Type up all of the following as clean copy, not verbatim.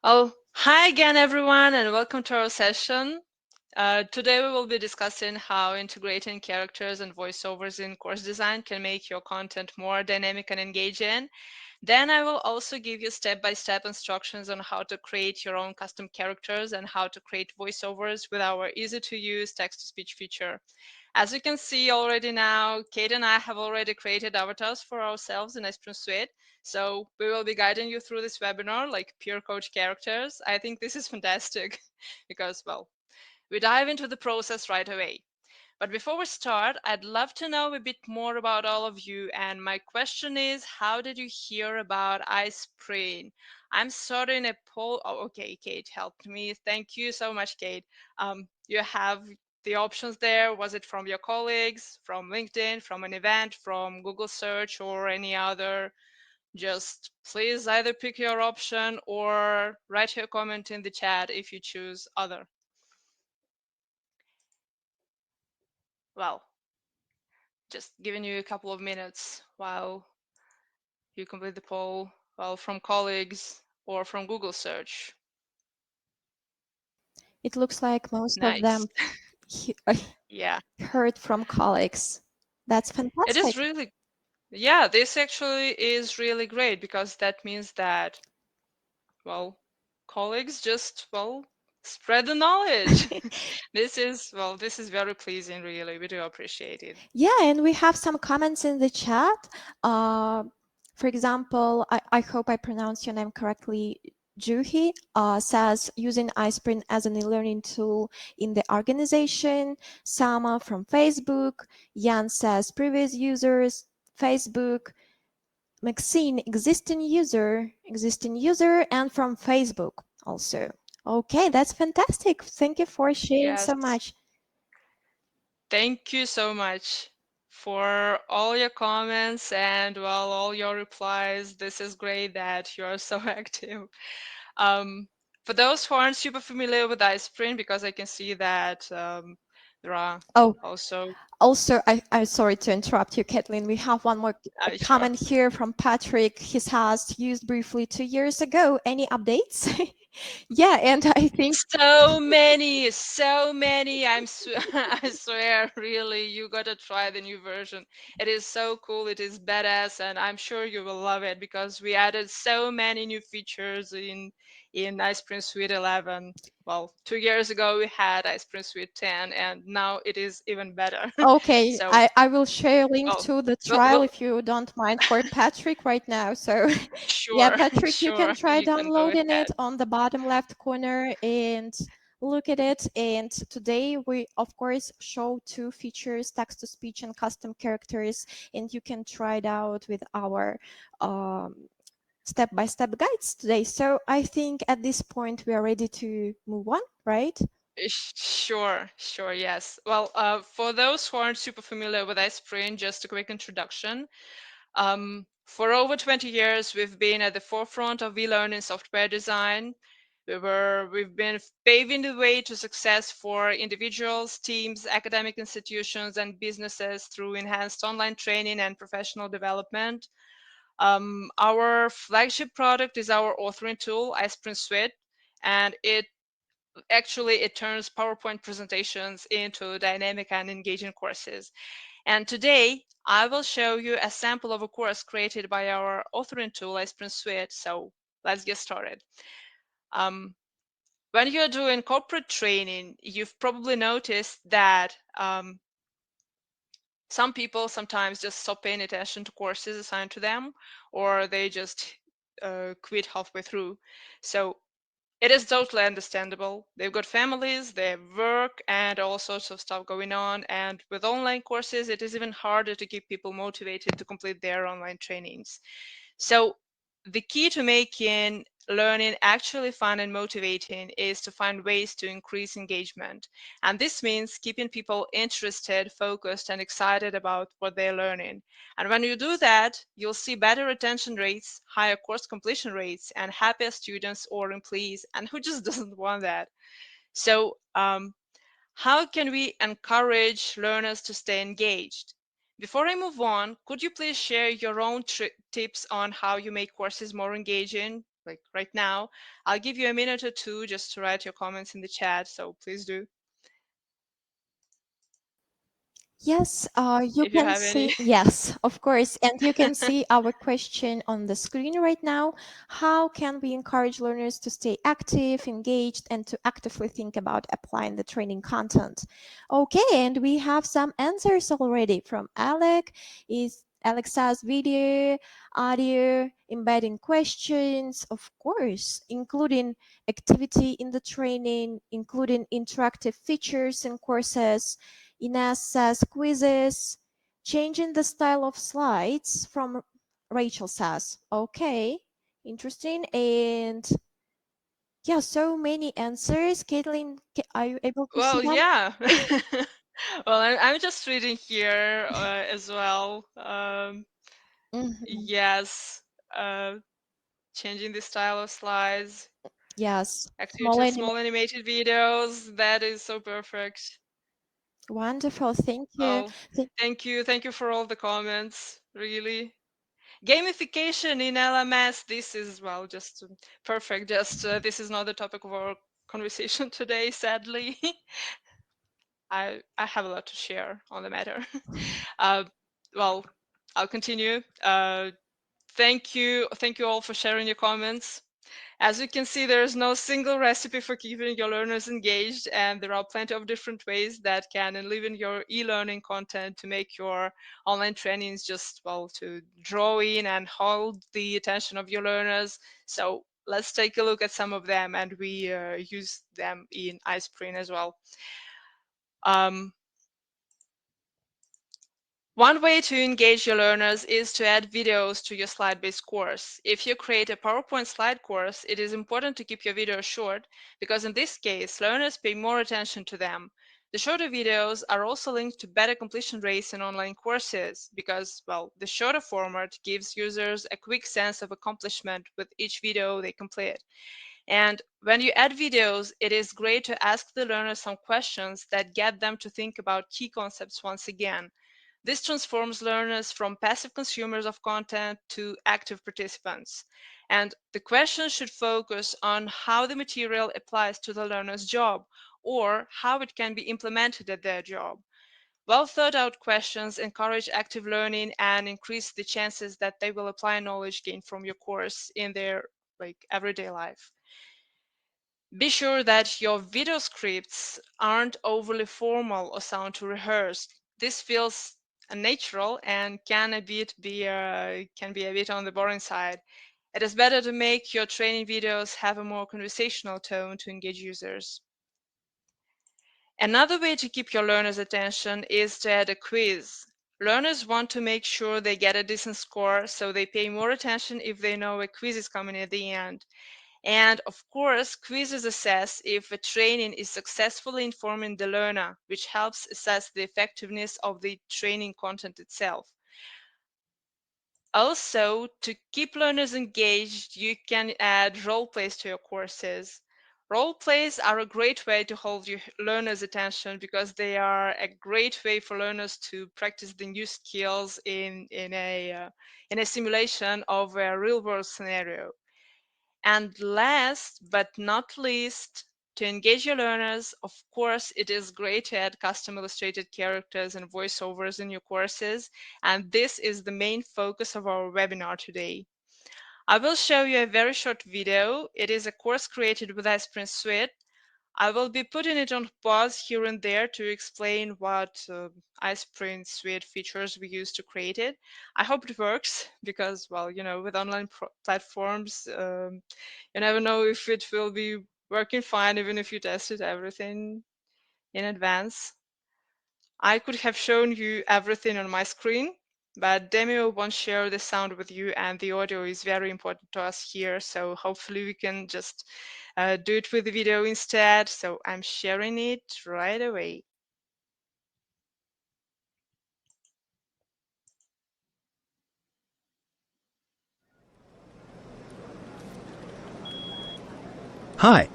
Oh, hi again, everyone, and welcome to our session. Today we will be discussing how integrating characters and voiceovers in course design can make your content more dynamic and engaging. Then I will also give you step-by-step instructions on how to create your own custom characters and how to create voiceovers with our easy-to-use text-to-speech feature. As you can see already now, Kate and I have already created avatars for ourselves in iSpring Suite. So we will be guiding you through this webinar like peer coach characters. I think this is fantastic because, well, we dive into the process right away. But before we start, I'd love to know a bit more about all of you. And my question is, how did you hear about iSpring? I'm starting a poll. Oh, okay, Kate helped me. Thank you so much, Kate. You have the options there. Was it from your colleagues, from LinkedIn, from an event, from Google search, or any other? Just please either pick your option or write your comment in the chat if you choose other. Well, just giving you a couple of minutes while you complete the poll, well, from colleagues or from Google search. It looks like most of Nice. them Yeah. heard from colleagues. That's It fantastic. is really, yeah, this actually is really great because that means that, well, colleagues just, well, spread the knowledge. This is, well, this is very pleasing, really. We do appreciate it. Yeah, and we have some comments in the chat. For example, I hope I pronounced your name correctly. Juhi says using iSpring as an e-learning tool in the organization. Sama from Facebook. Jan says previous users, Facebook. Maxine, existing user, and from Facebook also. Okay, that's fantastic. Thank you for sharing Yes. so much. Thank you so much for all your comments and, well, all your replies. This is great that you are so active. For those who aren't super familiar with iSpring, because I can see that there are Oh, also, also, I'm sorry to interrupt you, Kathleen. We have one more sure. comment here from Patrick. His has used briefly 2 years ago. Any updates? Yeah, and I think So many, so many. I swear, really, you gotta try the new version. It is so cool. It is badass, and I'm sure you will love it because we added so many new features in iSpring Suite 11. Well, 2 years ago we had iSpring Suite 10, and now it is even better. okay, So, I will share a link well, to the well, trial if you don't mind for Patrick right now. So yeah, sure, Patrick, you sure, can try you can go downloading ahead. it on the bottom left corner and look at it. And today we of course show two features, text to speech and custom characters, and you can try it out with our step-by-step guides today. So I think at this point we are ready to move on, right? Sure, sure, yes. Well, for those who aren't super familiar with iSpring, just a quick introduction. For over 20 years, we've been at the forefront of e-learning software design. We've been paving the way to success for individuals, teams, academic institutions, and businesses through enhanced online training and professional development. Our flagship product is our authoring tool, iSpring Suite, and it turns PowerPoint presentations into dynamic and engaging courses. And today, I will show you a sample of a course created by our authoring tool, iSpring Suite. So let's get started. When you're doing corporate training, you've probably noticed that some people sometimes just stop paying attention to courses assigned to them, or they just quit halfway through. So it is totally understandable. They've got families, they have work, and all sorts of stuff going on. And with online courses, it is even harder to keep people motivated to complete their online trainings. So the key to making learning actually fun and motivating is to find ways to increase engagement. And this means keeping people interested, focused, and excited about what they're learning. And when you do that, you'll see better retention rates, higher course completion rates, and happier students or employees. And who just doesn't want that? So how can we encourage learners to stay engaged? Before I move on, could you please share your own tips on how you make courses more engaging? Like right now, I'll give you a minute or two just to write your comments in the chat, so please do Yes, you if you can have see, any. yes, of course. And you can see our question on the screen right now. How can we encourage learners to stay active, engaged, and to actively think about applying the training content? Okay, and we have some answers already from Alec. Is Alex says video, audio, embedding questions, of course, including activity in the training, including interactive features in courses. Ines says quizzes, changing the style of slides from Rachel says, okay, interesting. And yeah, so many answers. Caitlin, are you able to see Well, them? yeah. Well, I'm just reading here as well. Mhm. Yes, changing the style of slides, Yes, small activities, animal. small animated videos. That is so perfect. Wonderful. Thank you. Oh, thank you for all the comments. Really, gamification in LMS. This is well, just perfect. Just this is not the topic of our conversation today, sadly. I have a lot to share on the matter. uh, well, I'll continue. Thank you all for sharing your comments. As you can see, there is no single recipe for keeping your learners engaged, and there are plenty of different ways that can enliven your e-learning content to make your online trainings just, well, to draw in and hold the attention of your learners. So let's take a look at some of them, and we use them in iSpring as well. Um, One way to engage your learners is to add videos to your slide-based course. If you create a PowerPoint slide course, it is important to keep your videos short because in this case, learners pay more attention to them. The shorter videos are also linked to better completion rates in online courses because, well, the shorter format gives users a quick sense of accomplishment with each video they complete. And when you add videos, it is great to ask the learners some questions that get them to think about key concepts once again. This transforms learners from passive consumers of content to active participants. And the questions should focus on how the material applies to the learner's job or how it can be implemented at their job. Well thought out questions encourage active learning and increase the chances that they will apply knowledge gained from your course in their everyday life. Be sure that your video scripts aren't overly formal or sound too rehearsed. This feels unnatural and can be a bit on the boring side. It is better to make your training videos have a more conversational tone to engage users. Another way to keep your learners' attention is to add a quiz. Learners want to make sure they get a decent score, so they pay more attention if they know a quiz is coming at the end. And of course, quizzes assess if a training is successfully informing the learner, which helps assess the effectiveness of the training content itself. Also, to keep learners engaged, you can add role plays to your courses. Role plays are a great way to hold your learners' attention because they are a great way for learners to practice the new skills in a simulation of a real-world scenario. And last but not least, to engage your learners, of course, it is great to add custom illustrated characters and voiceovers in your courses, and this is the main focus of our webinar today. I will show you a very short video. It is a course created with iSpring Suite. I will be putting it on pause here and there to explain what iSpring Suite features we use to create it. I hope it works because, well, with online platforms, you never know if it will be working fine even if you tested everything in advance. I could have shown you everything on my screen, but Demio won't share the sound with you and the audio is very important to us here. So hopefully we can just do it with the video instead. So I'm sharing it right away. Hi,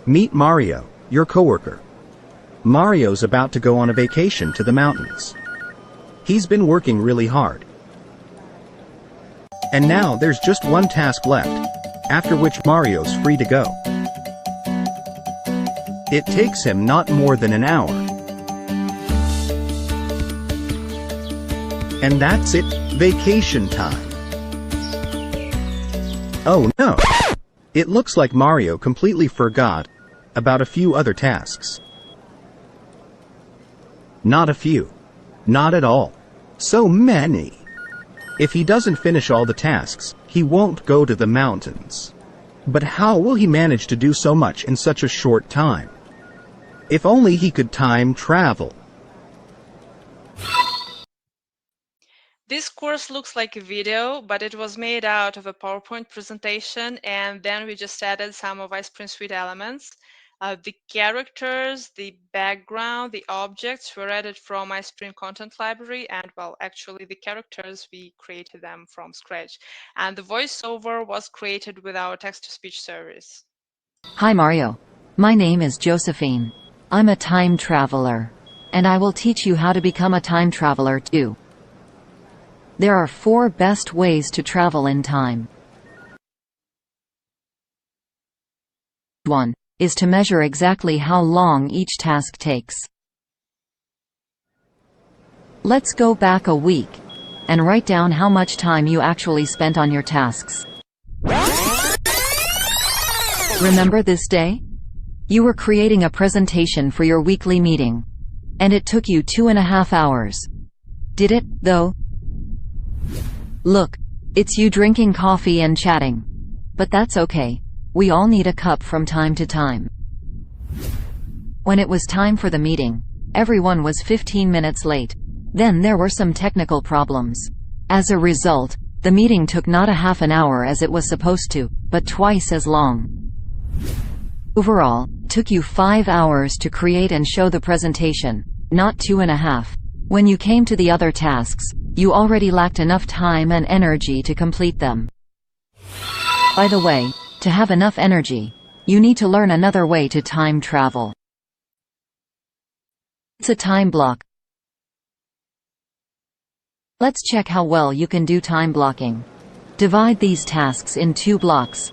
meet Mario, your coworker. Mario's about to go on a vacation to the mountains. He's been working really hard. And now there's just one task left, after which Mario's free to go. It takes him not more than an hour. And that's it, vacation time. Oh no! It looks like Mario completely forgot about a few other tasks. Not a few. Not at all. So many. If he doesn't finish all the tasks, he won't go to the mountains. But how will he manage to do so much in such a short time? If only he could time travel. This course looks like a video, but it was made out of a PowerPoint presentation, and then we just added some of iSpring Suite elements. The characters, the background, the objects were added from iSpring content library, and well, actually the characters, we created them from scratch. And the voiceover was created with our text-to-speech service. Hi Mario. My name is Josephine. I'm a time traveler. And I will teach you how to become a time traveler too. There are 4 best ways to travel in time. 1 is to measure exactly how long each task takes. Let's go back a week and write down how much time you actually spent on your tasks. Remember this day? You were creating a presentation for your weekly meeting, and it took you 2.5 hours. Did it, though? Look, it's you drinking coffee and chatting. But that's okay. We all need a cup from time to time. When it was time for the meeting, everyone was 15 minutes late. Then there were some technical problems. As a result, the meeting took not a half an hour as it was supposed to, but twice as long. Overall, it took you 5 hours to create and show the presentation, not 2.5. When you came to the other tasks, you already lacked enough time and energy to complete them. By the way, to have enough energy, you need to learn another way to time travel. It's a time block. Let's check how well you can do time blocking. Divide these tasks in 2 blocks.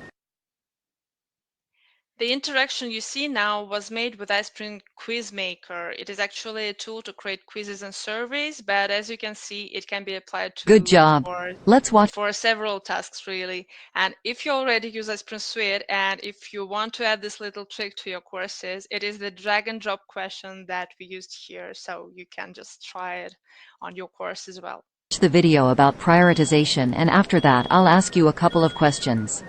The interaction you see now was made with iSpring Quiz Maker. It is actually a tool to create quizzes and surveys, but as you can see, it can be applied to Good job. Let's watch. for several tasks really. And if you already use iSpring Suite, and if you want to add this little trick to your courses, it is the drag and drop question that we used here, so you can just try it on your course as well. Watch the video about prioritization, and after that I'll ask you a couple of questions.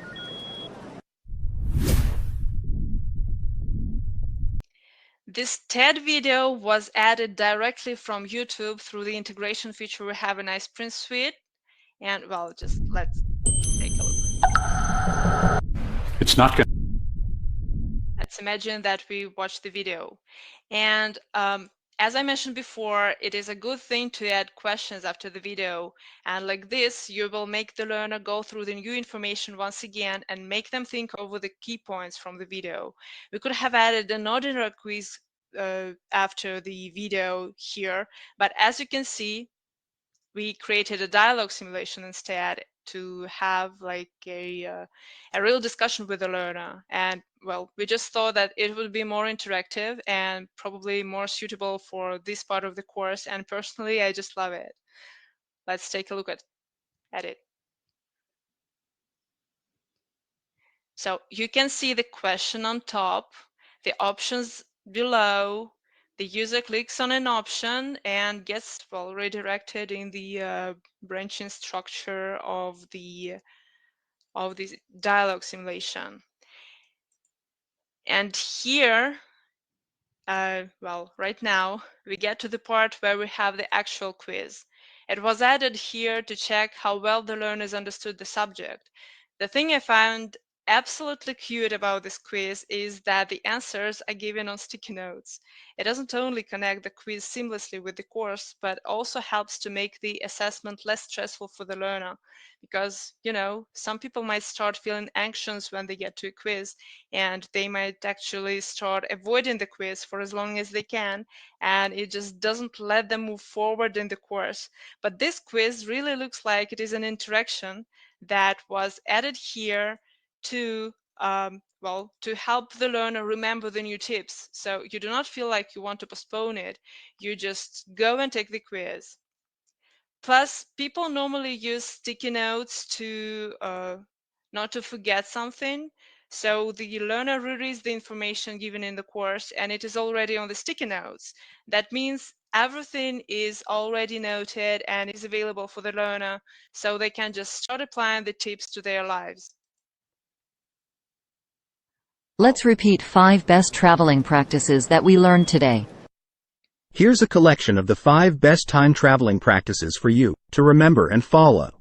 This TED video was added directly from YouTube through the integration feature we have in iSpring Suite. And well, just let's take a look. It's not going. Let's imagine that we watch the video. And as I mentioned before, it is a good thing to add questions after the video. And like this, you will make the learner go through the new information once again and make them think over the key points from the video. We could have added an ordinary quiz after the video here, but as you can see, we created a dialogue simulation instead to have like a real discussion with the learner. And well, we just thought that it would be more interactive and probably more suitable for this part of the course. And personally, I just love it. Let's take a look at it. So you can see the question on top, the options below. The user clicks on an option and gets well redirected in the branching structure of the dialogue simulation. And here, well, right now, we get to the part where we have the actual quiz. It was added here to check how well the learners understood the subject. The thing I found absolutely cute about this quiz is that the answers are given on sticky notes. It doesn't only connect the quiz seamlessly with the course, but also helps to make the assessment less stressful for the learner. Because, some people might start feeling anxious when they get to a quiz, and they might actually start avoiding the quiz for as long as they can, and it just doesn't let them move forward in the course. But this quiz really looks like it is an interaction that was added here to to help the learner remember the new tips. So you do not feel like you want to postpone it. You just go and take the quiz. Plus, people normally use sticky notes to not to forget something. So the learner rereads the information given in the course and it is already on the sticky notes. That means everything is already noted and is available for the learner, so they can just start applying the tips to their lives. Let's repeat 5 best traveling practices that we learned today. Here's a collection of the 5 best time traveling practices for you to remember and follow.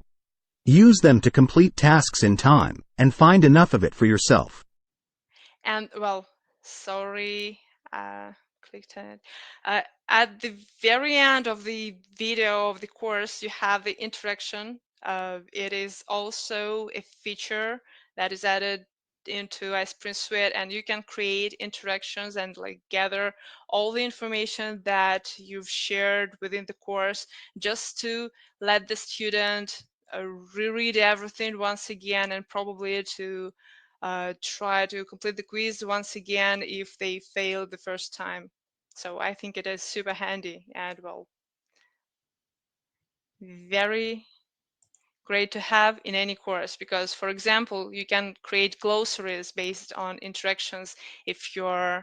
Use them to complete tasks in time and find enough of it for yourself. And sorry, clicked on it. At the very end of the video of the course, you have the interaction. It is also a feature that is added into iSpring Suite, and you can create interactions and gather all the information that you've shared within the course just to let the student reread everything once again and probably to try to complete the quiz once again if they failed the first time. So I think it is super handy and very great to have in any course because, for example, you can create glossaries based on interactions if you're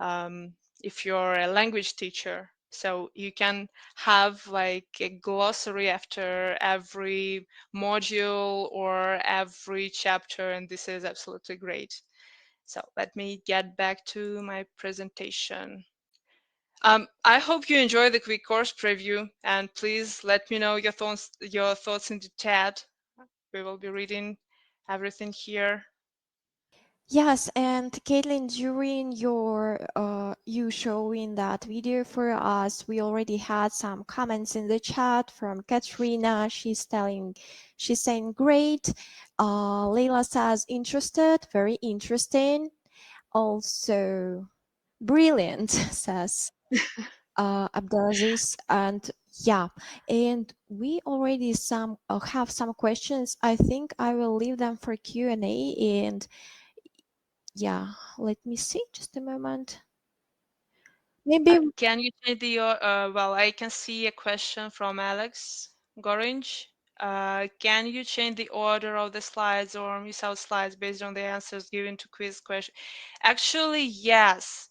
a language teacher. So you can have like a glossary after every module or every chapter, and this is absolutely great. So let me get back to my presentation. I hope you enjoy the quick course preview, and please let me know your thoughts in the chat. We will be reading everything here. Yes, and Caitlin, during your you showing that video for us, we already had some comments in the chat from Katrina. She's saying great. Leila says interested, very interesting. Also brilliant, says Abdelaziz. And yeah, and we already have some questions. I think I will leave them for Q&A, and yeah, let me see, just a moment. Maybe Can you change the, I can see a question from Alex Goringe. Can you change the order of the slides or miss out slides based on the answers given to quiz question? Actually, yes,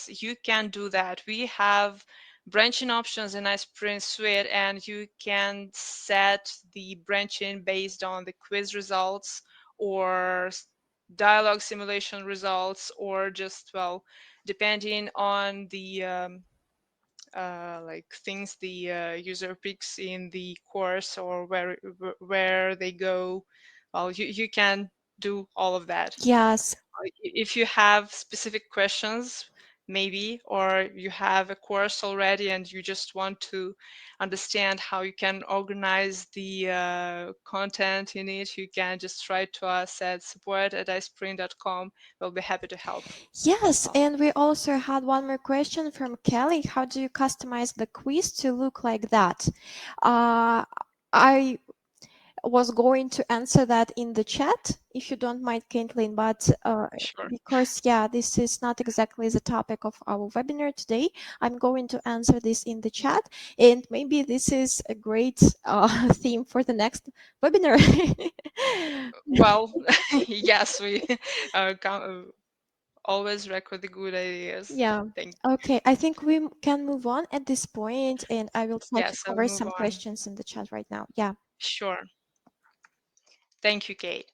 you can do that. We have branching options in iSpring Suite, and you can set the branching based on the quiz results or dialogue simulation results, or just, depending on the things the user picks in the course or where they go. Well, you can do all of that. yes. If you have specific questions, maybe, or you have a course already and you just want to understand how you can organize the content in it, you can just write to us at support@ispring.com. We'll be happy to help as Yes, well. and we also had one more question from Kelly. How do you customize the quiz to look like that? I was going to answer that in the chat, if you don't mind, Caitlin, but Sure. because, yeah, this is not exactly the topic of our webinar today, I'm going to answer this in the chat, and maybe this is a great theme for the next webinar. Well, yes, we always record the good ideas. Yeah. Thank Okay, I think we can move on at this point, and I will try to Yes, I'll cover move some on. questions in the chat right now. Yeah. Sure. Thank you, Kate.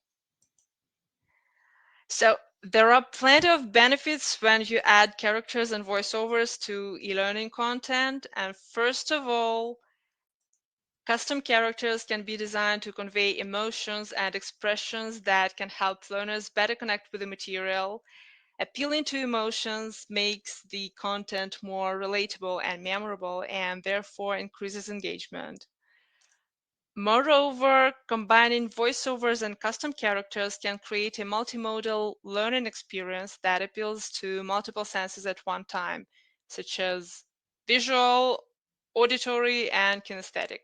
So there are plenty of benefits when you add characters and voiceovers to e-learning content. And first of all, Custom characters can be designed to convey emotions and expressions that can help learners better connect with the material. Appealing to emotions makes the content more relatable and memorable and therefore increases engagement. Moreover, combining voiceovers and custom characters can create a multimodal learning experience that appeals to multiple senses at one time, such as visual, auditory, and kinesthetic.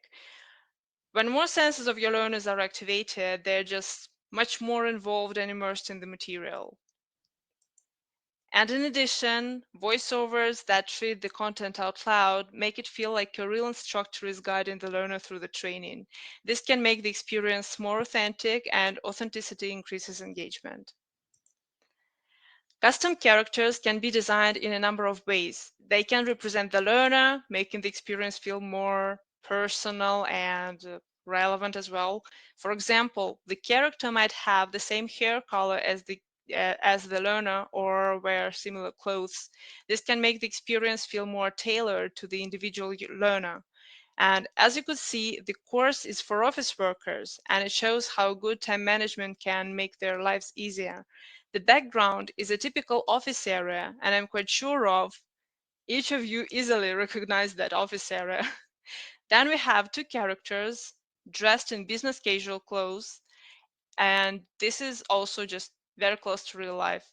When more senses of your learners are activated, they're just much more involved and immersed in the material. And in addition, voiceovers that treat the content out loud make it feel like a real instructor is guiding the learner through the training. This can make the experience more authentic, and authenticity increases engagement. Custom characters can be designed in a number of ways. They can represent the learner, making the experience feel more personal and relevant as well. For example, the character might have the same hair color as the learner or wear similar clothes. This can make the experience feel more tailored to the individual learner. And as you could see, the course is for office workers, and it shows how good time management can make their lives easier. The background is a typical office area, and I'm quite sure of each of you easily recognize that office area. Then we have two characters dressed in business casual clothes, and this is also just very close to real life.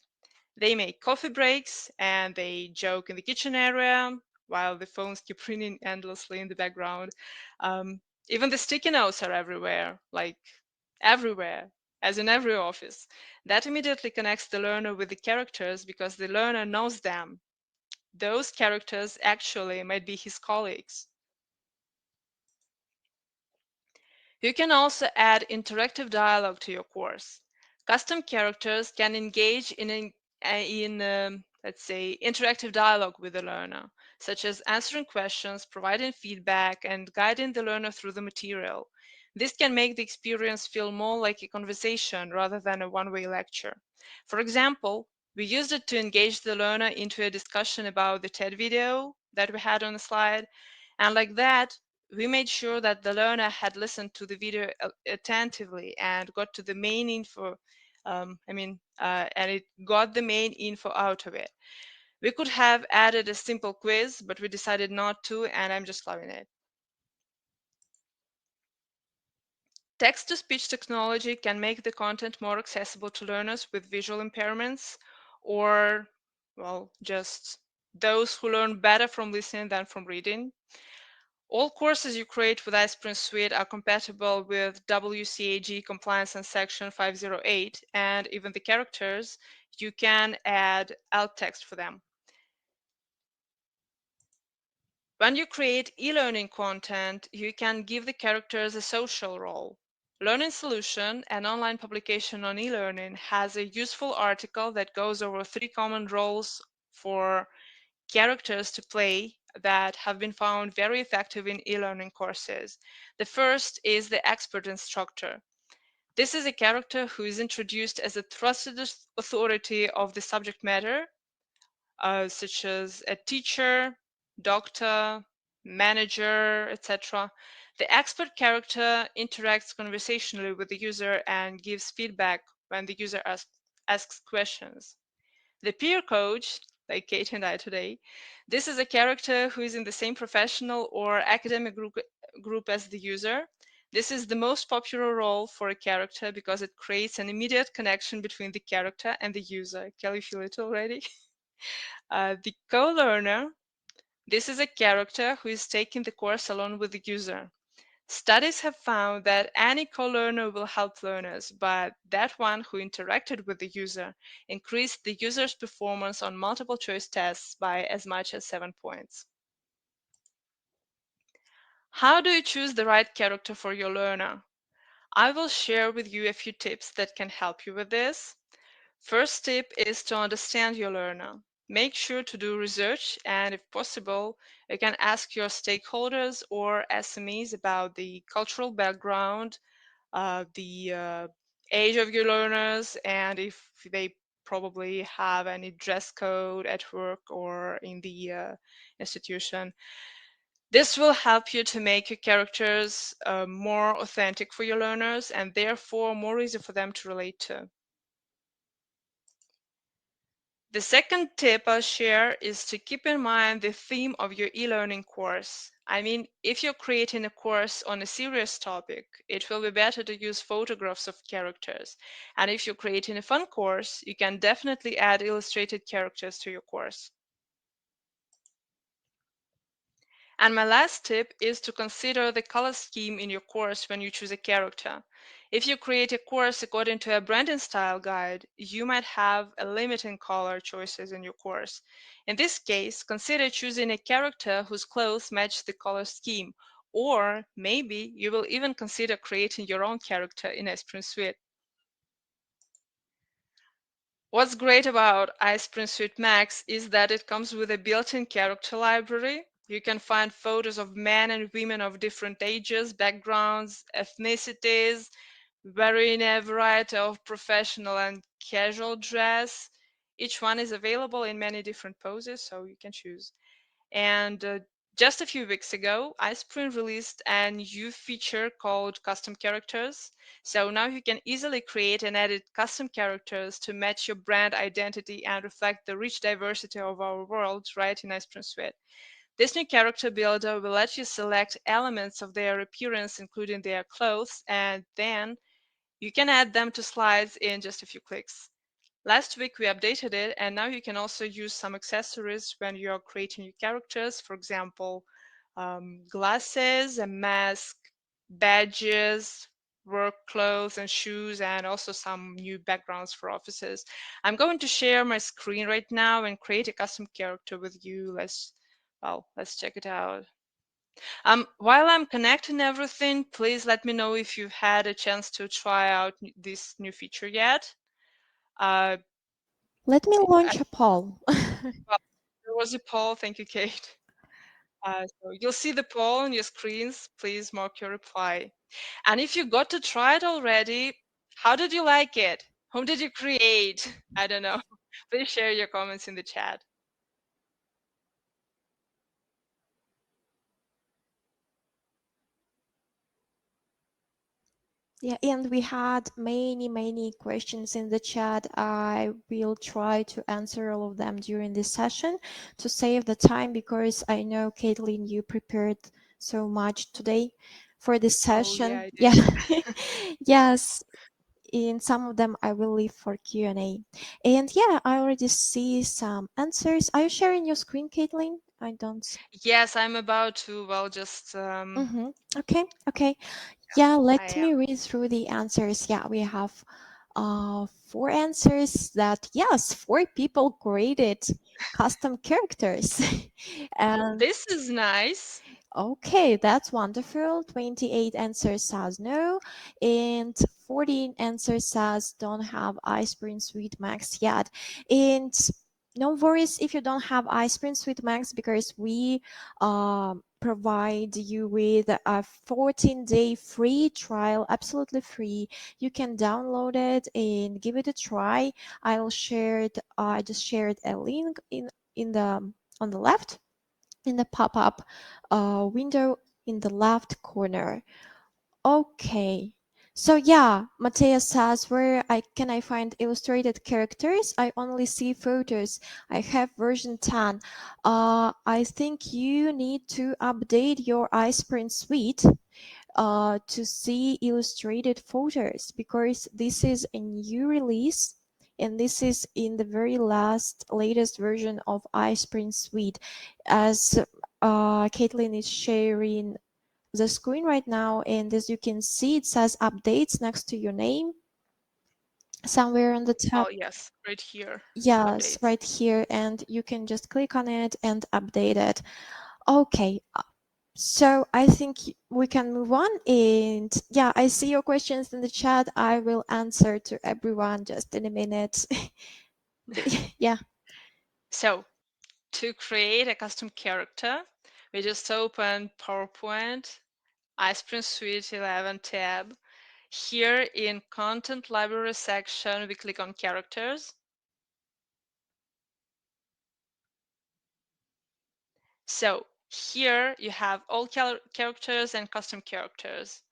They make coffee breaks and they joke in the kitchen area while the phones keep ringing endlessly in the background. Um, Even the sticky notes are everywhere, like everywhere, as in every office. That immediately connects the learner with the characters because the learner knows them. Those characters actually might be his colleagues. You can also add interactive dialogue to your course. Custom characters can engage let's say, interactive dialogue with the learner, such as answering questions, providing feedback, and guiding the learner through the material. This can make the experience feel more like a conversation rather than a one-way lecture. For example, we used it to engage the learner into a discussion about the TED video that we had on the slide, and like that, we made sure that the learner had listened to the video attentively and got to the main info. And it got the main info out of it. We could have added a simple quiz, but we decided not to, and I'm just loving it. Text-to-speech technology can make the content more accessible to learners with visual impairments, or, well, just those who learn better from listening than from reading. All courses you create with iSpring Suite are compatible with WCAG compliance and Section 508, and even the characters, you can add alt text for them. When you create e-learning content, you can give the characters a social role. Learning Solution, an online publication on e-learning, has a useful article that goes over 3 common roles for characters to play that have been found very effective in e-learning courses. The first is the expert instructor. This is a character who is introduced as a trusted authority of the subject matter, such as a teacher, doctor, manager, etc. The expert character interacts conversationally with the user and gives feedback when the user asks questions. The peer coach, like Kate and I today, this is a character who is in the same professional or academic group as the user. This is the most popular role for a character because it creates an immediate connection between the character and the user. Can you feel it already? The co-learner, this is a character who is taking the course along with the user. Studies have found that any co-learner will help learners, but that one who interacted with the user increased the user's performance on multiple choice tests by as much as 7 points. How do you choose the right character for your learner? I will share with you a few tips that can help you with this. First tip is to understand your learner. Make sure to do research, and if possible, you can ask your stakeholders or SMEs about the cultural background, the age of your learners, and if they probably have any dress code at work or in the institution. This will help you to make your characters more authentic for your learners and therefore more easy for them to relate to. The second tip I'll share is to keep in mind the theme of your e-learning course. I mean, if you're creating a course on a serious topic, it will be better to use photographs of characters. And if you're creating a fun course, you can definitely add illustrated characters to your course. And my last tip is to consider the color scheme in your course when you choose a character. If you create a course according to a branding style guide, you might have a limiting color choices in your course. In this case, consider choosing a character whose clothes match the color scheme, or maybe you will even consider creating your own character in iSpring Suite. What's great about iSpring Suite Max is that it comes with a built-in character library. You can find photos of men and women of different ages, backgrounds, ethnicities, wearing a variety of professional and casual dress. Each one is available in many different poses, so you can choose. And just a few weeks ago, iSpring released a new feature called Custom Characters. So now you can easily create and edit custom characters to match your brand identity and reflect the rich diversity of our world right in iSpring Suite. This new character builder will let you select elements of their appearance, including their clothes, and then you can add them to slides in just a few clicks. Last week we updated it, and now you can also use some accessories when you're creating your characters. For example, glasses, a mask, badges, work clothes and shoes, and also some new backgrounds for offices. I'm going to share my screen right now and create a custom character with you. Let's check it out. While I'm connecting everything, please let me know if you've had a chance to try out this new feature yet. Uh, Let me I launch a poll. Well, there was a poll. Thank you, Kate. So you'll see the poll on your screens. Please mark your reply. And if you got to try it already, how did you like it? Whom did you create? I don't know. Please share your comments in the chat. Yeah, and we had many questions in the chat. I will try to answer all of them during this session to save the time, because I know, Caitlin, you prepared so much today for this Oh yeah, session. I Yeah, did. yes. In some of them, I will leave for Q&A. And yeah, I already see some answers. Are you sharing your screen, Caitlin? I don't. Yes, I'm about to. Well, just Okay, okay. Yeah, I let am. me read through the answers. Yeah, we have 4 answers that, yes, 4 people created custom characters. And This is nice. okay, that's wonderful. 28 answers says no, and 14 answers says don't have iSpring Suite Max yet. And no worries if you don't have iSpring Suite Max, because we provide you with a 14-day free trial, absolutely free. You can download it and give it a try. I'll share it. I just shared a link in the on the left, in the pop-up window in the left corner. Okay. So yeah, Matthias says, where I find illustrated characters? I only see photos. I have version 10. I think you need to update your iSprint suite to see illustrated photos, because this is a new release, and this is in the very latest version of iSpring Suite. As Caitlin is sharing the screen right now, and as you can see, it says updates next to your name somewhere on the top. Oh yes, right here. Yes, Updates. right here, and you can just click on it and update it. Okay, so I think we can move on. And yeah, I see your questions in the chat. I will answer to everyone just in a minute. Yeah. So to create a custom character, we just open PowerPoint, iSpring Suite 11 tab. Here in Content Library section, we click on Characters. So Here you have all characters and custom characters.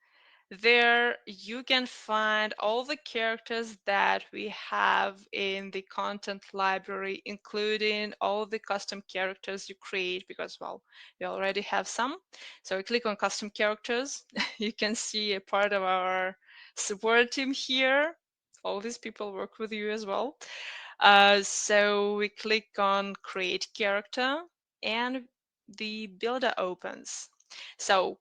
There you can find all the characters that we have in the content library, including all the custom characters you create, because, well, we already have some. So we click on custom characters. You can see a part of our support team here. All these people work with you as well. So we click on create character and the builder opens. So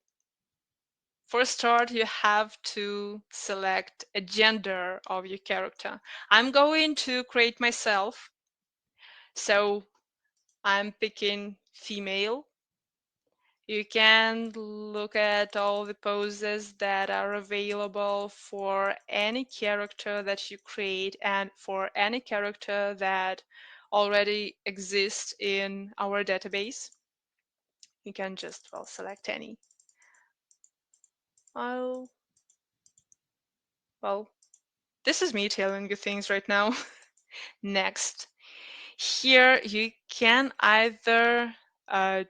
for a start, you have to select a gender of your character. I'm going to create myself. So I'm picking female. You can look at all the poses that are available for any character that you create and for any character that already exists in our database. You can just, well, select any. Well, this is me telling you things right now. Next. Here you can either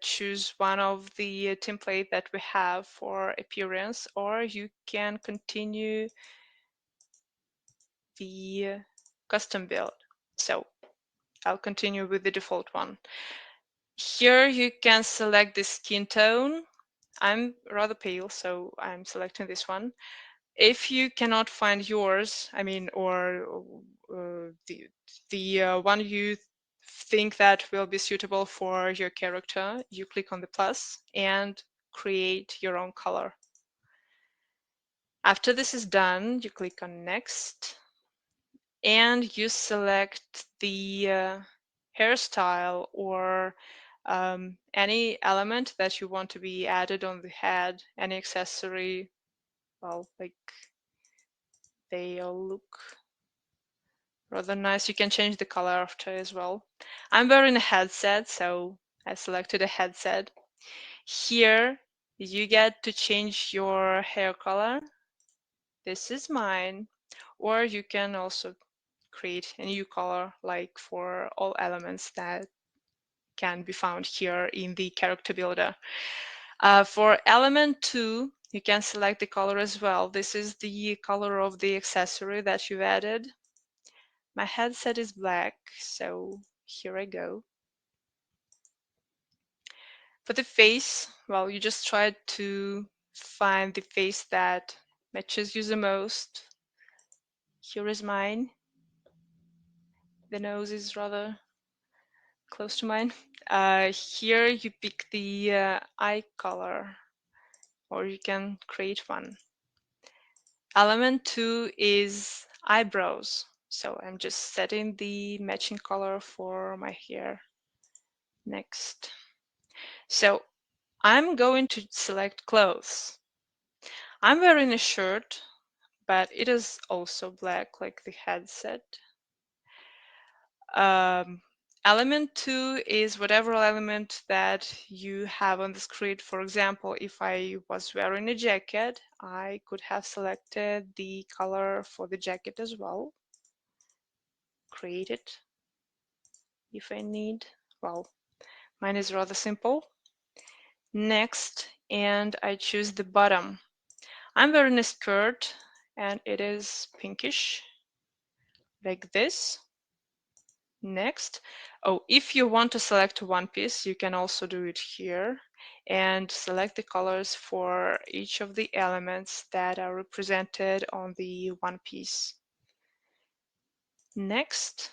choose one of the template that we have for appearance, or you can continue the custom build. So I'll continue with the default one. Here you can select the skin tone. I'm rather pale, so I'm selecting this one. If you cannot find yours, I mean, or the one you think that will be suitable for your character, you click on the plus and create your own color. After this is done, you click on next and you select the hairstyle or any element that you want to be added on the head, any accessory. Well, like, they all look rather nice. You can change the color after as well. I'm wearing a headset, so I selected a headset. Here you get to change your hair color. This is mine. Or you can also create a new color, like for all elements that can be found here in the character builder. For element 2, you can select the color as well. This is the color of the accessory that you've added. My headset is black, so here I go. For the face, well, you just try to find the face that matches you the most. Here is mine. The nose is rather close to mine. Here you pick the eye color, or you can create one. Element 2 is eyebrows. So I'm just setting the matching color for my hair. Next. So I'm going to select clothes. I'm wearing a shirt, but it is also black, like the headset. Element 2 is whatever element that you have on the screen. For example, if I was wearing a jacket, I could have selected the color for the jacket as well. Create it if I need. Well, mine is rather simple. Next, and I choose the bottom. I'm wearing a skirt and it is pinkish, like this. Next. Oh, if you want to select one piece, you can also do it here and select the colors for each of the elements that are represented on the one piece. Next,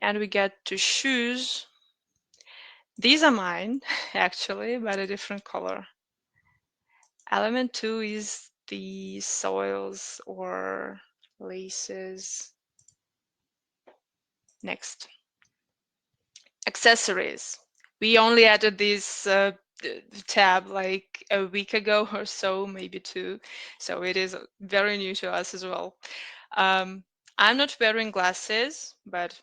and we get to shoes. These are mine, actually, but a different color. Element 2 is the soils or laces. Next. Accessories. We only added this tab like a week ago or so, maybe two. So it is very new to us as well. I'm not wearing glasses, but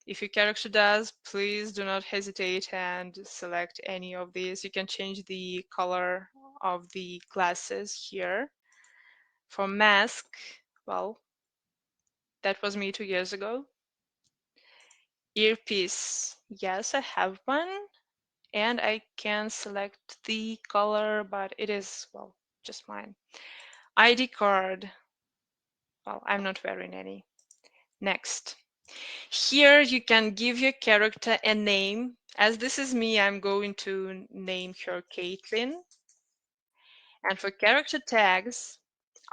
if your character does, please do not hesitate and select any of these. You can change the color of the glasses here. For mask, well, that was me 2 years ago. Earpiece, yes, I have one. And I can select the color, but it is, well, just mine. ID card. Well, I'm not wearing any. Next. Here you can give your character a name. As this is me, I'm going to name her Caitlin. And for character tags,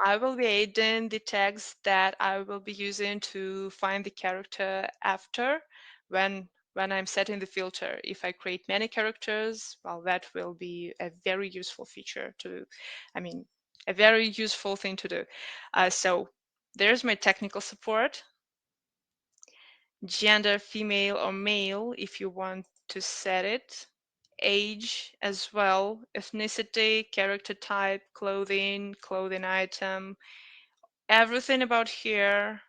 I will be adding the tags that I will be using to find the character after when I'm setting the filter. If I create many characters, well, that will be a very useful feature to, I mean, a very useful thing to do. So there's my technical support. Gender, female or male, if you want to set it. Age as well, ethnicity, character type, clothing item, everything about here.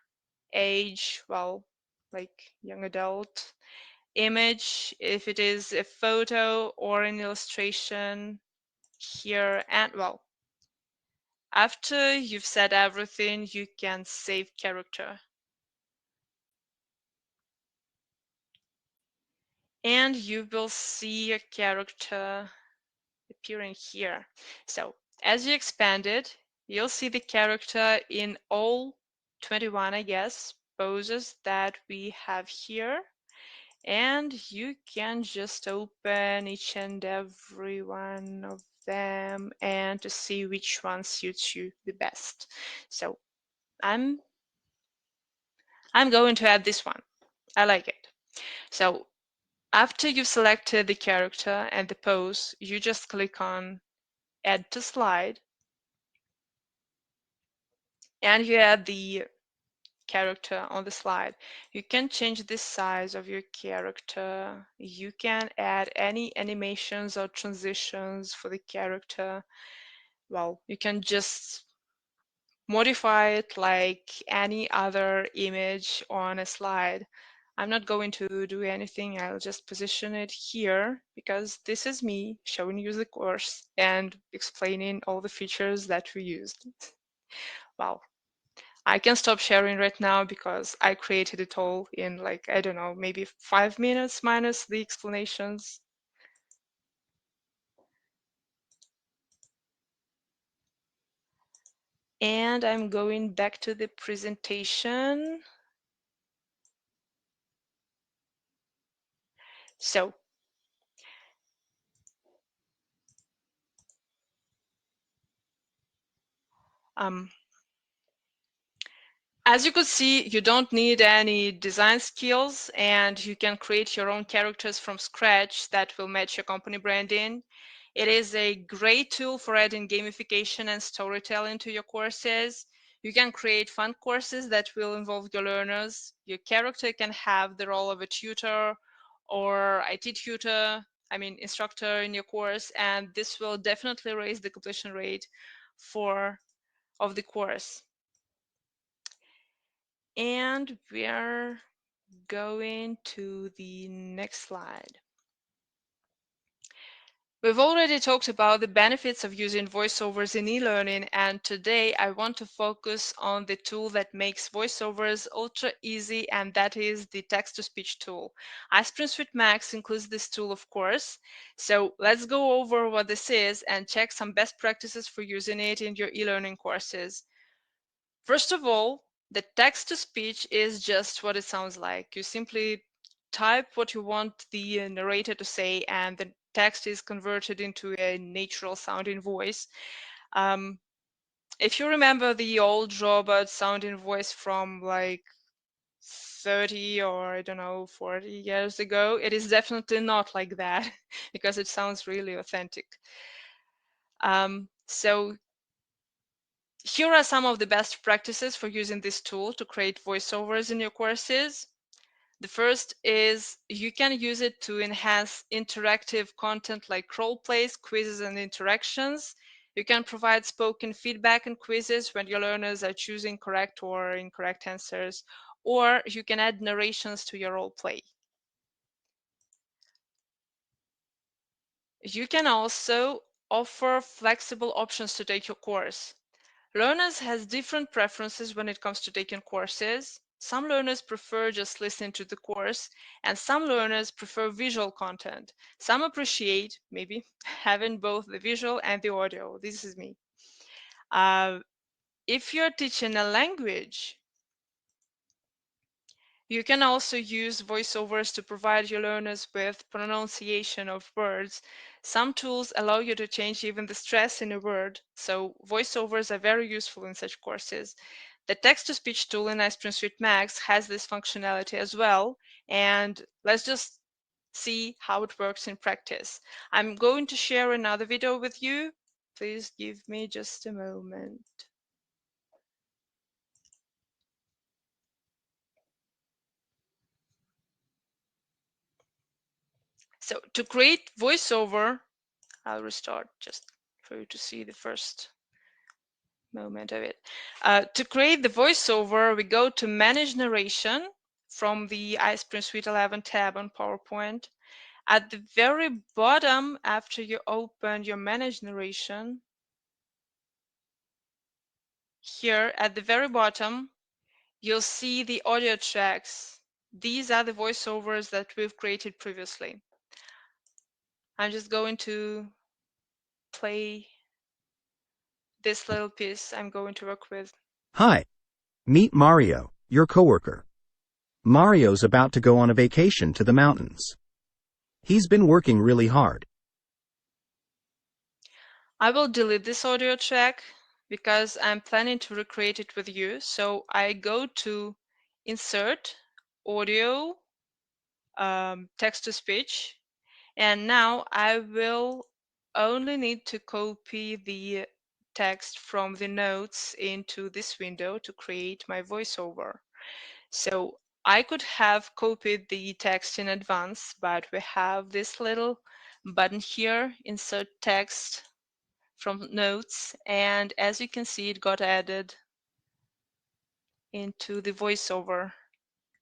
Age, well, like young adult. Image, if it is a photo or an illustration here. And well, after you've set everything, you can save character. And you will see your character appearing here. So as you expand it, you'll see the character in all 21, I guess, poses that we have here. And you can just open each and every one of them and to see which one suits you the best. So I'm going to add this one. I like it. So after you've selected the character and the pose, you just click on Add to Slide, and you add the character on the slide. You can change the size of your character. You can add any animations or transitions for the character. Well, you can just modify it like any other image on a slide. I'm not going to do anything. I'll just position it here because this is me showing you the course and explaining all the features that we used. Well, I can stop sharing right now because I created it all in like, I don't know, maybe 5 minutes minus the explanations. And I'm going back to the presentation. So as you could see, you don't need any design skills and you can create your own characters from scratch that will match your company branding. It is a great tool for adding gamification and storytelling to your courses. You can create fun courses that will involve your learners. Your character can have the role of a tutor or IT tutor, instructor in your course, and this will definitely raise the completion rate of the course. And we are going to the next slide. We've already talked about the benefits of using voiceovers in e-learning, and today I want to focus on the tool that makes voiceovers ultra easy, and that is the text-to-speech tool. iSpring Suite Max includes this tool, of course. So let's go over what this is and check some best practices for using it in your e-learning courses. First of all, the text-to-speech is just what it sounds like. You simply type what you want the narrator to say, and the text is converted into a natural sounding voice. If you remember the old robot sounding voice from like 30 or I don't know, 40 years ago, it is definitely not like that because it sounds really authentic. So here are some of the best practices for using this tool to create voiceovers in your courses. The first is you can use it to enhance interactive content like role plays, quizzes, and interactions. You can provide spoken feedback and quizzes when your learners are choosing correct or incorrect answers, or you can add narrations to your role play. You can also offer flexible options to take your course. Learners has different preferences when it comes to taking courses. Some learners prefer just listening to the course, and some learners prefer visual content. Some appreciate, maybe, having both the visual and the audio. This is me. If you're teaching a language, you can also use voiceovers to provide your learners with pronunciation of words. Some tools allow you to change even the stress in a word, so voiceovers are very useful in such courses. The text-to-speech tool in iSpring Suite Max has this functionality as well, and let's just see how it works in practice. I'm going to share another video with you. Please give me just a moment. So to create voiceover, I'll restart just for you to see the first moment of it. To create the voiceover, we go to Manage Narration from the iSpring Suite 11 tab on PowerPoint. At the very bottom, after you open your Manage Narration, here at the very bottom, you'll see the audio tracks. These are the voiceovers that we've created previously. I'm just going to play this little piece I'm going to work with. Hi. Meet Mario, your coworker. Mario's about to go on a vacation to the mountains. He's been working really hard. I will delete this audio track because I'm planning to recreate it with you. So I go to Insert, Audio, Text to Speech, and now I will only need to copy the text from the notes into this window to create my voiceover. So I could have copied the text in advance, but we have this little button here, Insert Text from Notes, and as you can see, it got added into the voiceover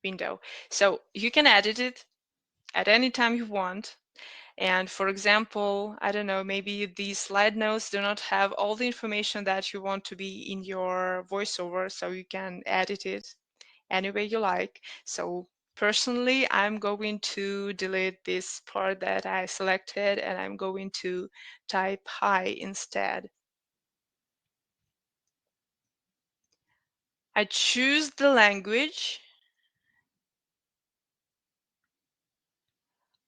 window. So you can edit it at any time you want. And for example, I don't know, maybe these slide notes do not have all the information that you want to be in your voiceover, so you can edit it any way you like. So personally, I'm going to delete this part that I selected, and I'm going to type hi instead. I choose the language.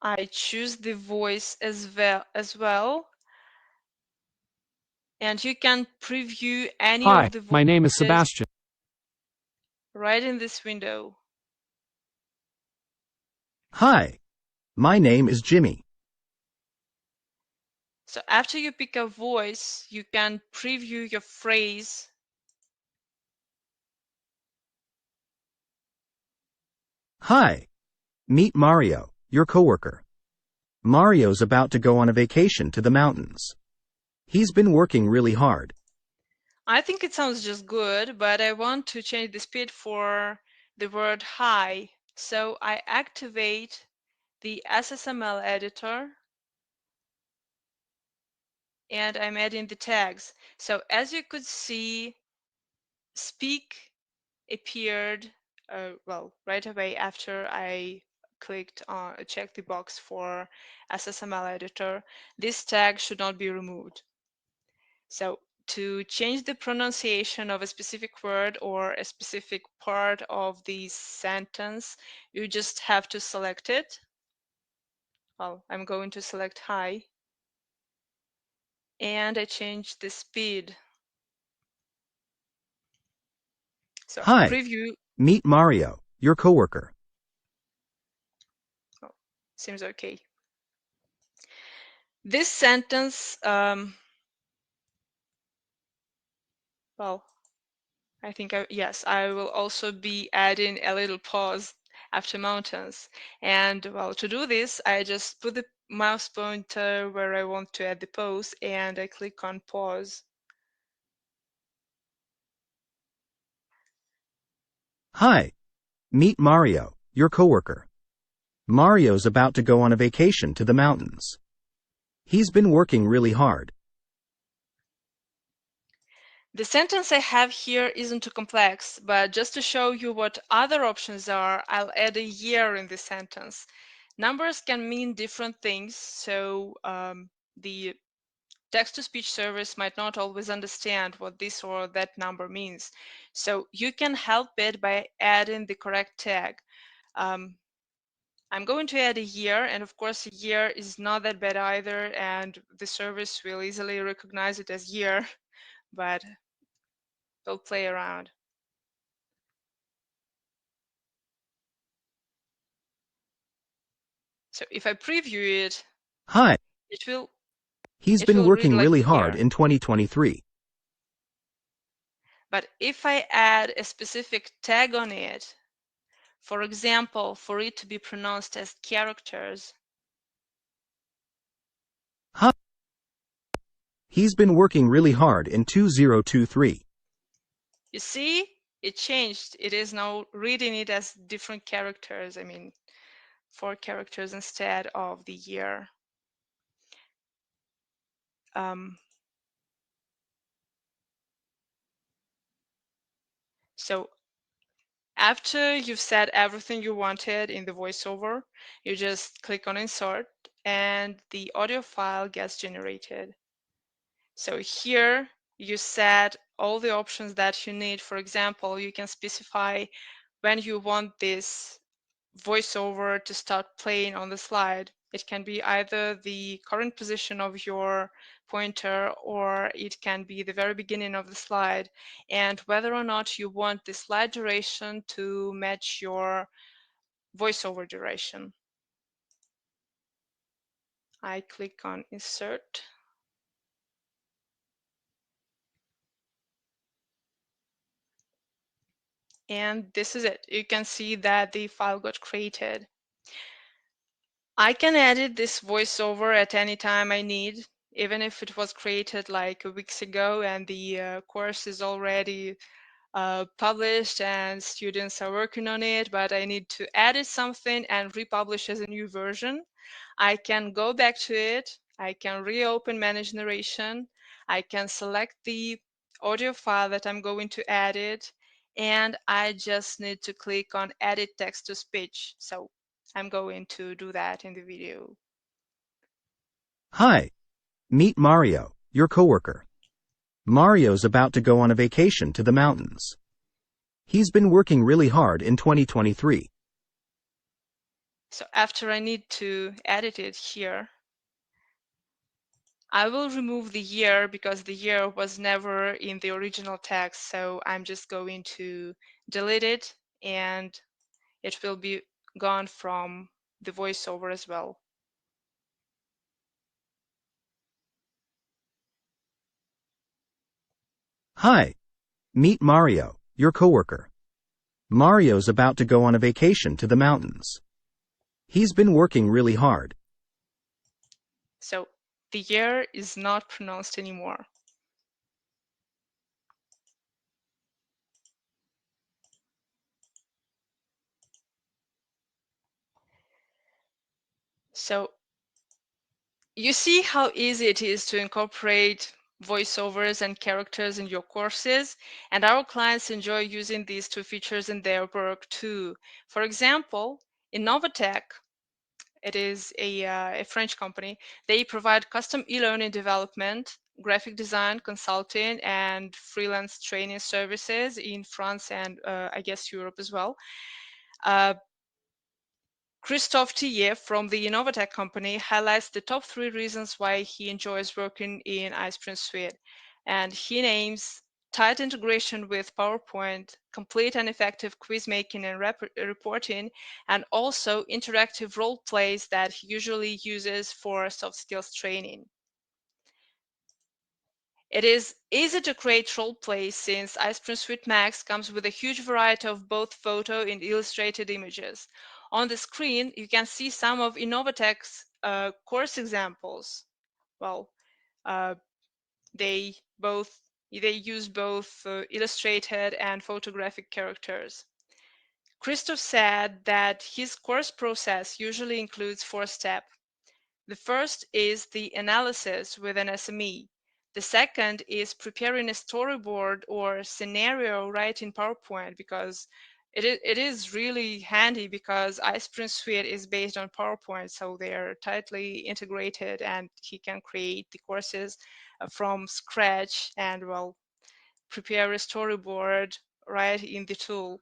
I choose the voice as well. And you can preview any Hi, of the my name is voices Sebastian. right in this window. Hi. My name is Jimmy. So after you pick a voice, you can preview your phrase. Hi. Meet Mario, your coworker. Mario's about to go on a vacation to the mountains. He's been working really hard. I think it sounds just good, but I want to change the speed for the word hi. So I activate the SSML editor and I'm adding the tags. So as you could see, speak appeared well right away after I clicked on check the box for SSML editor. This tag should not be removed. So to change the pronunciation of a specific word or a specific part of the sentence, you just have to select it. Well, I'm going to select hi, and I change the speed. So Hi. preview. Meet Mario, your coworker. Oh, seems okay. This sentence, well, I think, yes, I will also be adding a little pause after mountains. And well, to do this, I just put the mouse pointer where I want to add the pause and I click on pause. Hi. Meet Mario, your coworker. Mario's about to go on a vacation to the mountains. He's been working really hard. The sentence I have here isn't too complex, but just to show you what other options are, I'll add a year in this sentence. Numbers can mean different things, so the text-to-speech service might not always understand what this or that number means. So you can help it by adding the correct tag. I'm going to add a year, and of course a year is not that bad either, and the service will easily recognize it as year, but we'll play around. So if I preview it, Hi. it will He's it been will read working like really a hard year. in 2023. But if I add a specific tag on it, for example, for it to be pronounced as characters, Hi. He's been working really hard in 2023. you see, it changed. It is now reading it as different characters. I mean, 4 characters instead of the year. So after you've said everything you wanted in the voiceover, you just click on Insert and the audio file gets generated. So here you set all the options that you need. For example, you can specify when you want this voiceover to start playing on the slide. It can be either the current position of your pointer or it can be the very beginning of the slide, and whether or not you want the slide duration to match your voiceover duration. I click on Insert. And this is it. You can see that the file got created. I can edit this voiceover at any time I need, even if it was created like weeks ago and the course is already published and students are working on it, but I need to edit something and republish as a new version. I can go back to it. I can reopen Manage Narration. I can select the audio file that I'm going to edit, and I just need to click on Edit Text to Speech. So I'm going to do that in the video. Hi. Meet Mario, your coworker. Mario's about to go on a vacation to the mountains. He's been working really hard in 2023. So after I need to edit it here, I will remove the year because the year was never in the original text. So I'm just going to delete it and it will be gone from the voiceover as well. Hi. Meet Mario, your coworker. Mario's about to go on a vacation to the mountains. He's been working really hard. So the year is not pronounced anymore. So you see how easy it is to incorporate voiceovers and characters in your courses, and our clients enjoy using these two features in their work too. For example, in Novatech, it is a French company. They provide custom e-learning development, graphic design, consulting, and freelance training services in France and I guess Europe as well. Christophe Tillet from the Innovatech company highlights the top 3 reasons why he enjoys working in iSpring Suite. And he names tight integration with PowerPoint, complete and effective quiz making and reporting, and also interactive role plays that he usually uses for soft skills training. It is easy to create role plays since iSpring Suite Max comes with a huge variety of both photo and illustrated images. On the screen, you can see some of Innovatech's course examples. Well, uh, they use both illustrated and photographic characters. Christoph said that his course process usually includes 4 steps. The first is the analysis with an SME. The second is preparing a storyboard or scenario right in PowerPoint, because it is really handy because iSpring Suite is based on PowerPoint, so they're tightly integrated and he can create the courses from scratch and, well, prepare a storyboard right in the tool.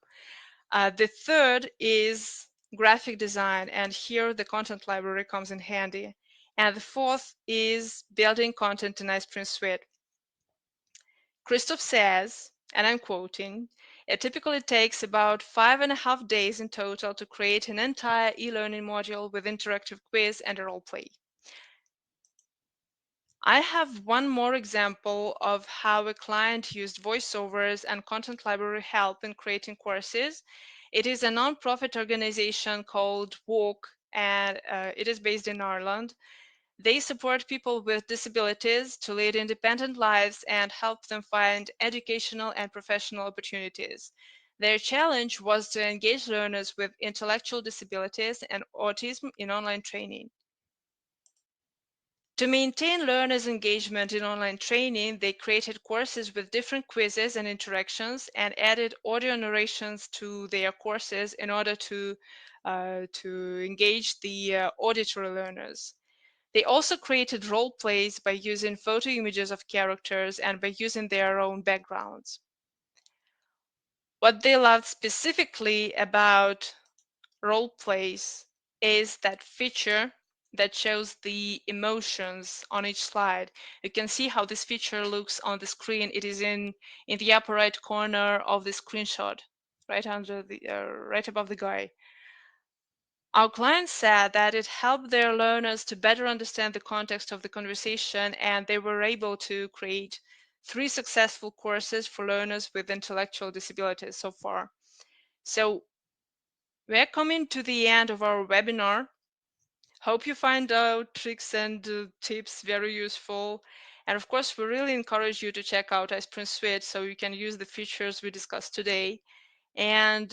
The third is graphic design, and here the content library comes in handy. And the fourth is building content in iSpring Suite. Christoph says, and I'm quoting, "It typically takes about 5.5 days in total to create an entire e-learning module with interactive quiz and a role play." I have one more example of how a client used voiceovers and content library help in creating courses. It is a non-profit organization called Walk, and it is based in Ireland. They support people with disabilities to lead independent lives and help them find educational and professional opportunities. Their challenge was to engage learners with intellectual disabilities and autism in online training. To maintain learners' engagement in online training, they created courses with different quizzes and interactions and added audio narrations to their courses in order to engage the auditory learners. They also created role plays by using photo images of characters and by using their own backgrounds. What they loved specifically about role plays is that feature that shows the emotions on each slide. You can see how this feature looks on the screen. It is in the upper right corner of the screenshot, right under the right above the guy. Our clients said that it helped their learners to better understand the context of the conversation, and they were able to create 3 successful courses for learners with intellectual disabilities so far. So we're coming to the end of our webinar. Hope you find out tricks and tips very useful. And of course, we really encourage you to check out iSpring Suite so you can use the features we discussed today. And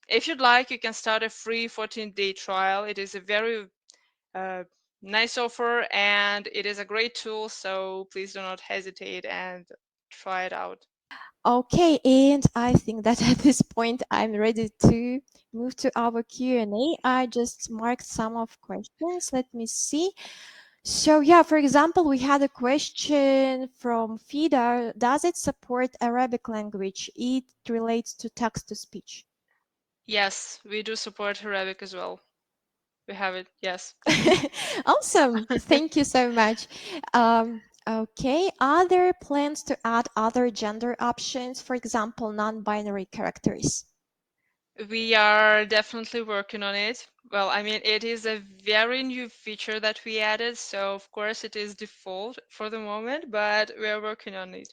if you'd like, you can start a free 14-day trial. It is a very uh, nice offer and it is a great tool. So please do not hesitate and try it out. Okay, and I think that at this point I'm ready to move to our Q&A. I just marked some of questions. Let me see. So yeah, for example, we had a question from FIDA. Does it support Arabic language? It relates to text to speech. Yes, we do support Arabic as well. We have it, yes. Awesome. Thank you so much. Okay, are there plans to add other gender options, for example, non-binary characters? We are definitely working on it. Well, I mean, it is a very new feature that we added, so of course it is default for the moment, but we are working on it.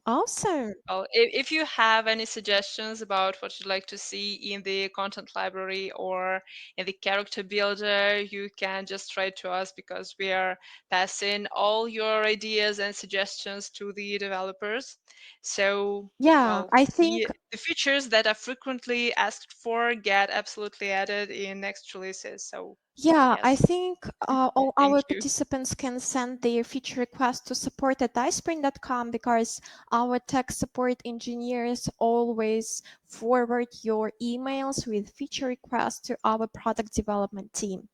Awesome. Well, if you have any suggestions about what you'd like to see in the content library or in the character builder, you can just write to us because we are passing all your ideas and suggestions to the developers. So, Yeah, well, I think the features that are frequently asked for get absolutely added in next releases. So, Yeah, I yes, think all thank our you. participants can send their feature request to support at iSpring.com because our tech support engineers always forward your emails with feature requests to our product development team.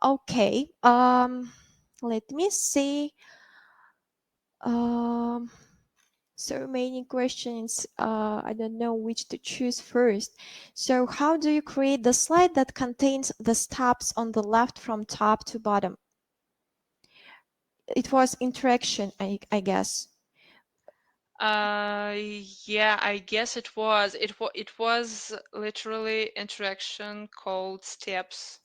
Okay, let me see. Um, so many questions. I don't know which to choose first. So how do you create the slide that contains the steps on the left from top to bottom? It was interaction, I guess. Yeah, I guess it was. It was literally interaction called steps.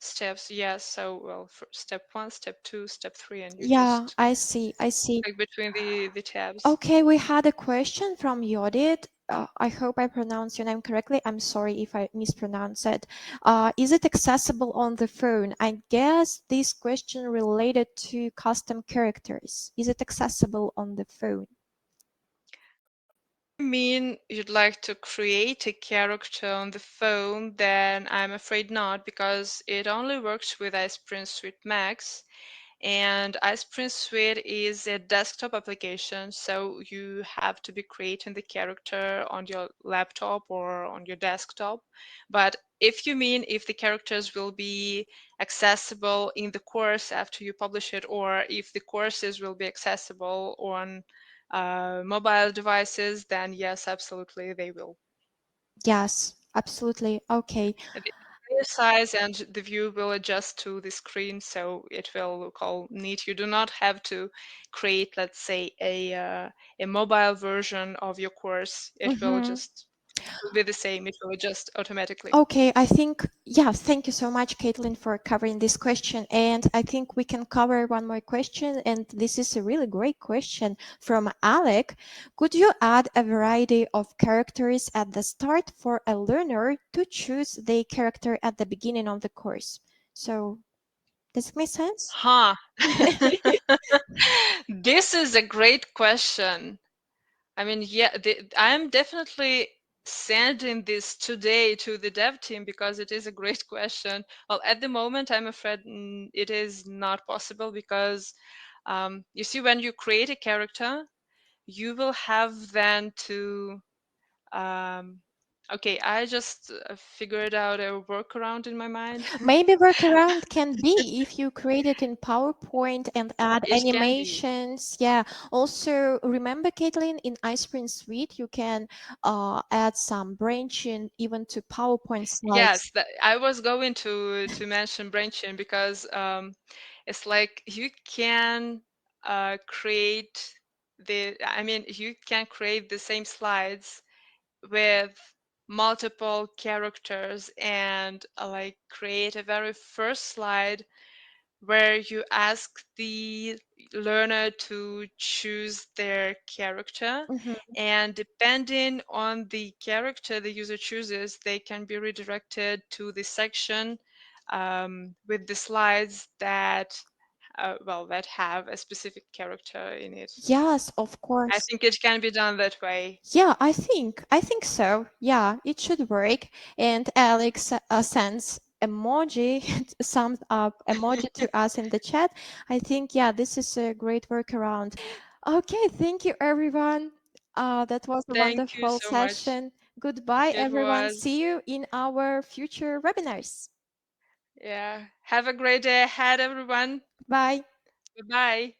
Steps, yes. So, well, for step 1, step 2, step 3, and you Yeah, just I see. I see. click between the tabs. Okay, we had a question from Yodit. I hope I pronounced your name correctly. I'm sorry if I mispronounce it. Is it accessible on the phone? I guess this question related to custom characters. Is it accessible on the phone? I mean, you'd like to create a character on the phone, then I'm afraid not, because it only works with iSprint Suite Max. And iSpring Suite is a desktop application, so you have to be creating the character on your laptop or on your desktop. But if you mean if the characters will be accessible in the course after you publish it, or if the courses will be accessible on mobile devices, then yes, absolutely, they will. Yes, absolutely. Okay. The player size and the view will adjust to the screen, so it will look all neat. You do not have to create, let's say, a mobile version of your course. It will Mhm. just will be the same. It will adjust automatically. Okay, I think, yeah, thank you so much, Caitlin, for covering this question. And I think we can cover one more question. And this is a really great question from Alec. Could you add a variety of characters at the start for a learner to choose the character at the beginning of the course? So, does it make sense? Huh. This is a great question. I mean, yeah, I'm definitely sending this today to the dev team because it is a great question. Well, at the moment, I'm afraid it is not possible because you see, when you create a character, you will have then to okay, I just figured out a workaround in my mind. Maybe workaround can be if you create it in PowerPoint and add It can be. animations. Yeah. Also, remember, Caitlin, in iSpring Suite, you can add some branching even to PowerPoint slides. Yes, I was going to mention branching because it's like you can create I mean, you can create the same slides with multiple characters and like create a very first slide where you ask the learner to choose their character, Mhm. and depending on the character the user chooses, they can be redirected to the section with the slides that well, that have a specific character in it. Yes, of I course. think it can be done that way. Yeah, I think so. Yeah, it should work. And Alex sends emoji, sums up emoji to us in the chat. I think, yeah, this is a great workaround. Okay, thank you, everyone. That was a Thank you wonderful so much. session. Goodbye, It everyone. was. See you in our future webinars. Yeah, have a great day ahead, everyone. Bye. Bye.